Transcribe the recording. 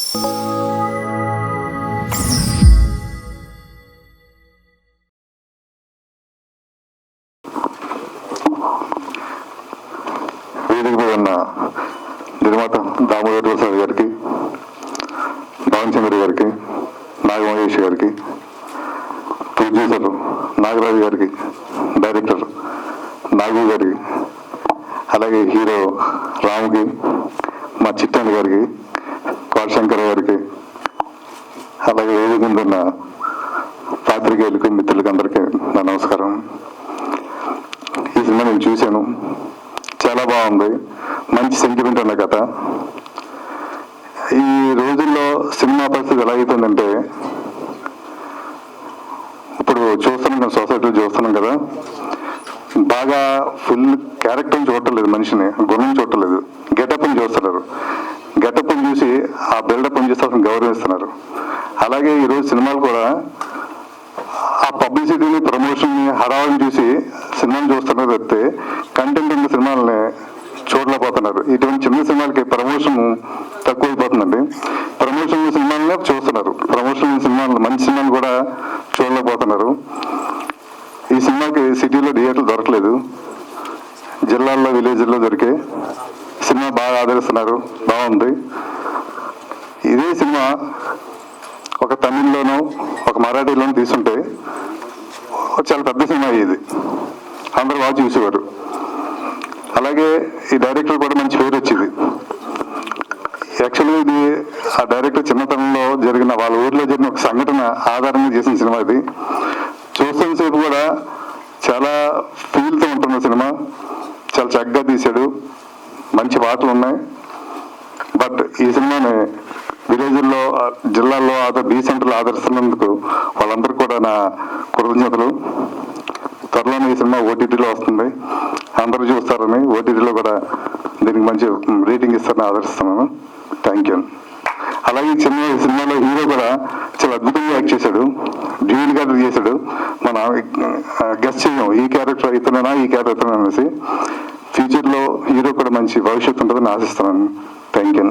వేదికపై ఉన్న నిర్మాత దామోదర్ ప్రసాద్ గారికి, పవన్ చంద్ర గారికి, నాగమహేష్ గారికి, ప్రొడ్యూసర్ నాగరాజు గారికి, డైరెక్టర్ నాగు గారికి, అలాగే హీరో రాముకి, మా చిట్టండి గారికి, కోటశంకర్ గారికి, అలాగే వేదిక మీద ఉన్న పాత్రికేయులకు, మిత్రులకి అందరికీ నా నమస్కారం. ఈ సినిమా నేను చూశాను, చాలా బాగుంది. మంచి సెంటిమెంట్ ఉన్న కథ. ఈ రోజుల్లో సినిమా పరిస్థితి ఎలా అవుతుందంటే, ఇప్పుడు చూస్తున్నాం, సొసైటీలో చూస్తున్నాం కదా, బాగా ఫుల్ క్యారెక్టర్ని చూడటలేదు, మనిషిని గుణం చూడటలేదు, గెటప్ని చూస్తున్నారు. గెటప్ని చూసి ఆ బిల్డప్ని చూసి అతను గౌరవిస్తున్నారు. అలాగే ఈరోజు సినిమాలు కూడా ఆ పబ్లిసిటీని, ప్రమోషన్ని, హడావుని చూసి సినిమాలు చూస్తున్నారు తప్పితే కంటెంట్ ఉన్న సినిమాలని చూడలేకపోతున్నారు. ఇటువంటి చిన్న సినిమాలకి ప్రమోషన్ తక్కువైపోతుందండి. ప్రమోషన్ సినిమాలనే చూస్తున్నారు, ప్రమోషన్ సినిమాలు, మంచి సినిమాలు కూడా చూడలేకపోతున్నారు. ఈ సినిమాకి సిటీలో థియేటర్లు దొరకలేదు, జిల్లాల్లో, విలేజ్ల్లో దొరికే సినిమా బాగా ఆదరిస్తున్నారు, బాగుంది. ఇదే సినిమా ఒక తమిళ్లోనూ, ఒక మరాఠీలోనూ తీసుంటే చాలా పెద్ద సినిమా అయ్యేది, అందరూ బాగా చూసేవారు. అలాగే ఈ డైరెక్టర్ కూడా మంచి పేరు వచ్చింది. యాక్చువల్గా ఇది ఆ డైరెక్టర్ చిన్నతనంలో జరిగిన, వాళ్ళ ఊర్లో జరిగిన ఒక సంఘటన ఆధారంగా చేసిన సినిమా ఇది. చూస్తున్న సేపు కూడా చాలా ఫీల్తో ఉంటున్న సినిమా, చాలా చక్కగా తీశాడు, మంచి పాటలు ఉన్నాయి. బట్ ఈ సినిమాని విలేజ్ల్లో, జిల్లాల్లో, బీ సెంటర్లో ఆదరిస్తున్నందుకు వాళ్ళందరూ కూడా నా కృతజ్ఞతలు. త్వరలోనే ఈ సినిమా ఓటీటీలో వస్తుంది, అందరూ చూస్తారని, ఓటీటీలో కూడా దీనికి మంచి రేటింగ్ ఇస్తారని ఆదరిస్తున్నాను. Thank you. అలాగే సినిమాలో హీరో కూడా చాలా అద్భుతంగా యాక్ట్ చేశాడు, డ్యూయల్ క్యారెక్టర్ చేశాడు. మన గెస్ట్ చేయం, ఈ క్యారెక్టర్ ఇతనేనా, ఈ క్యారెక్టర్ అనేసి. ఫ్యూచర్లో హీరో కూడా మంచి భవిష్యత్తు ఉంటుందని ఆశిస్తున్నాను. Thank you.